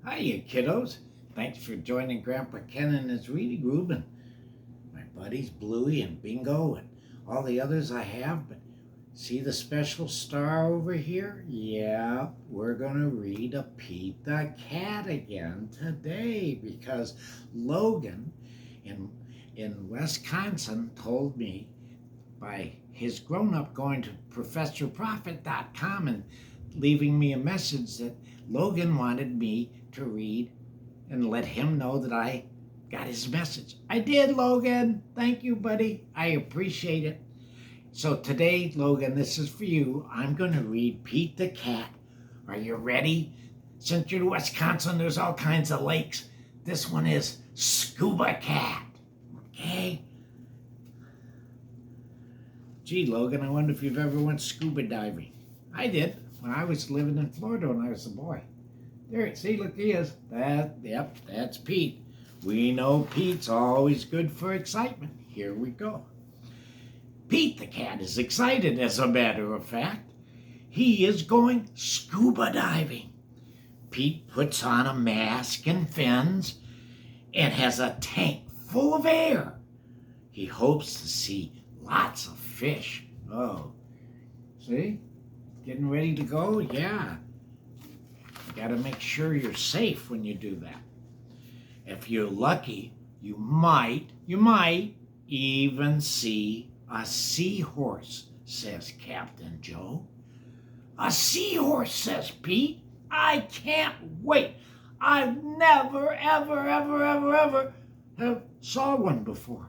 Hiya, kiddos. Thanks for joining Grandpa Ken in his reading room and my buddies Bluey and Bingo and all the others I have. But see the special star over here? Yeah, we're going to read a Pete the Cat again today because Logan in Wisconsin told me by his grown-up going to ProfessorProfit.com and leaving me a message that Logan wanted me to read and let him know that I got his message. I did, Logan. Thank you, buddy. I appreciate it. So today, Logan, this is for you. I'm going to read Pete the Cat. Are you ready? Since you're in Wisconsin, there's all kinds of lakes. This one is Scuba Cat. Okay? Gee, Logan, I wonder if you've ever went scuba diving. I did when I was living in Florida when I was a boy. There, see, look, he is. That's Pete. We know Pete's always good for excitement. Here we go. Pete the Cat is excited, as a matter of fact. He is going scuba diving. Pete puts on a mask and fins and has a tank full of air. He hopes to see lots of fish. Oh, see? Getting ready to go? Yeah. You gotta make sure you're safe when you do that. If you're lucky, you might even see a seahorse, says Captain Joe. A seahorse, says Pete. I can't wait. I've never, ever have saw one before.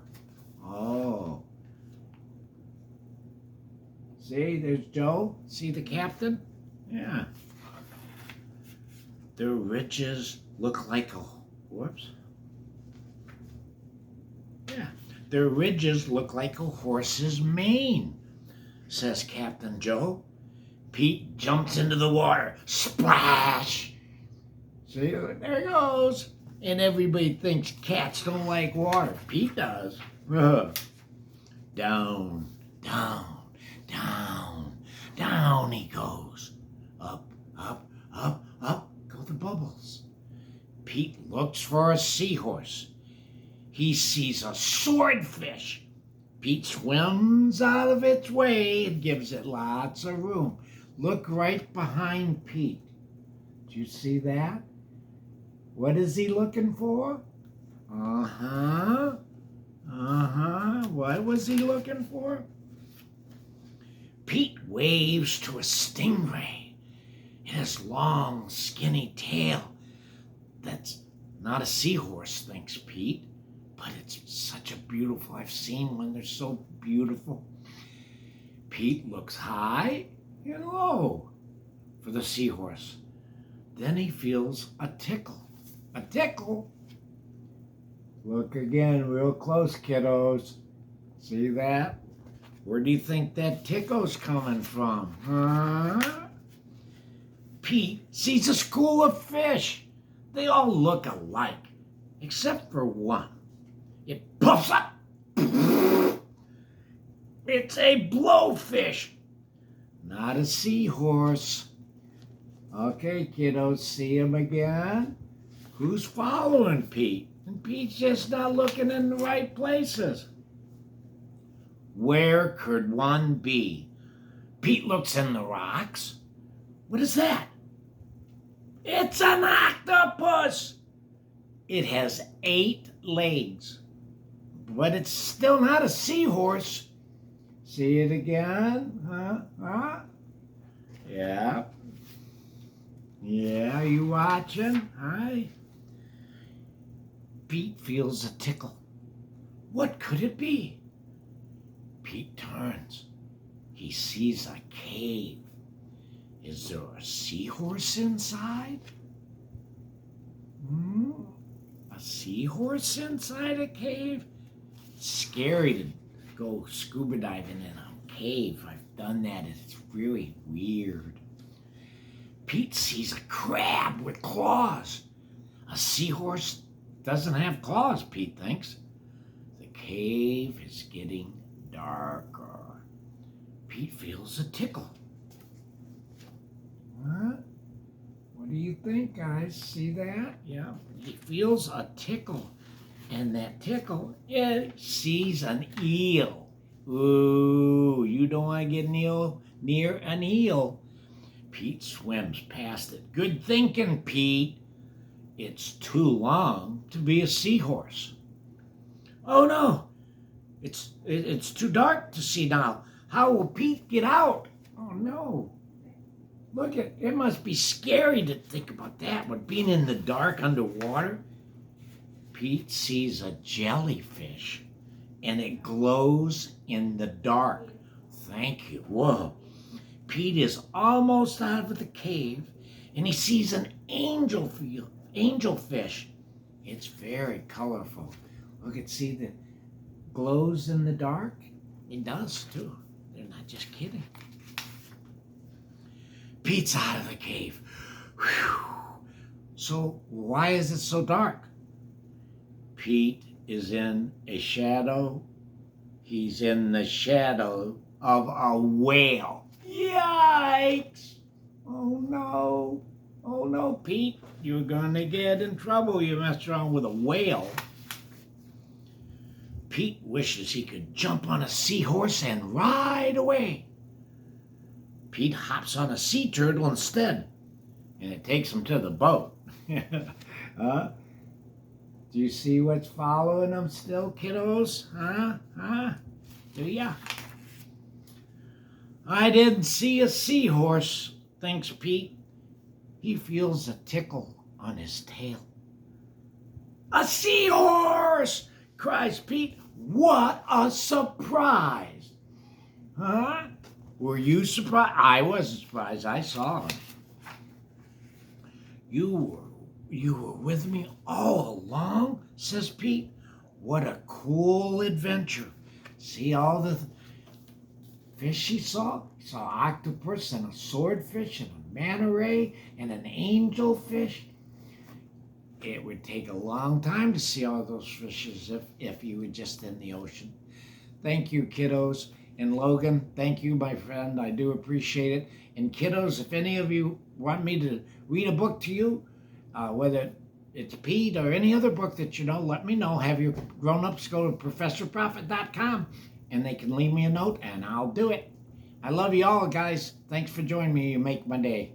Oh. See, there's Joe. See the captain? Yeah. The ridges look like a... Whoops. Yeah. The ridges look like a horse's mane, says Captain Joe. Pete jumps into the water. Splash! See, there he goes. And everybody thinks cats don't like water. Pete does. Down, down, down, down he goes. Up, up, up, up go the bubbles. Pete looks for a seahorse. He sees a swordfish. Pete swims out of its way and gives it lots of room. Look right behind Pete. Do you see that? What is he looking for? What was he looking for? Pete waves to a stingray in his long, skinny tail. That's not a seahorse, thinks Pete, but it's such a beautiful, I've seen one, they're so beautiful. Pete looks high and low for the seahorse. Then he feels a tickle. A tickle? Look again, real close, kiddos. See that? Where do you think that tickle's coming from? Huh? Pete sees a school of fish. They all look alike, except for one. It puffs up. It's a blowfish, not a seahorse. Okay, kiddos, see him again? Who's following Pete? And Pete's just not looking in the right places. Where could one be? Pete looks in the rocks. What is that? It's an octopus! It has 8 legs, but it's still not a seahorse. See it again? Huh? Yeah. Yeah, you watching? Hi. Pete feels a tickle. What could it be? Pete turns. He sees a cave. Is there a seahorse inside? A seahorse inside a cave? It's scary to go scuba diving in a cave. I've done that. It's really weird. Pete sees a crab with claws. A seahorse doesn't have claws, Pete thinks. The cave is getting darker. Pete feels a tickle. What? What do you think, guys? See that? Yeah. He feels a tickle. And that tickle, it sees an eel. Ooh, you don't want to get near an eel. Pete swims past it. Good thinking, Pete. It's too long to be a seahorse. Oh no, it's too dark to see now. How will Pete get out? Oh no. Look at it must be scary to think about that, but being in the dark underwater. Pete sees a jellyfish and it glows in the dark. Thank you. Whoa. Pete is almost out of the cave and he sees an angelfish. It's very colorful. Look at see the glows in the dark. It does too. They're not just kidding. Pete's out of the cave. Whew. So why is it so dark? Pete is in a shadow. He's in the shadow of a whale. Yikes! Oh no. Oh no, Pete. You're gonna get in trouble. You messed around with a whale. Pete wishes he could jump on a seahorse and ride away. Pete hops on a sea turtle instead, and it takes him to the boat. Do you see what's following him still, kiddos? Do ya? I didn't see a seahorse, thinks Pete. He feels a tickle on his tail. A seahorse! Cries Pete. What a surprise! Huh? Were you surprised? I wasn't surprised. I saw him. You were with me all along, says Pete. What a cool adventure. See all the fish he saw? He saw an octopus and a swordfish and a manta ray and an angelfish. It would take a long time to see all those fishes if you were just in the ocean. Thank you, kiddos. And Logan, thank you, my friend. I do appreciate it. And kiddos, if any of you want me to read a book to you, whether it's Pete or any other book that you know, let me know. Have your grown-ups go to ProfessorProfit.com and they can leave me a note and I'll do it. I love you all, guys. Thanks for joining me. You make my day.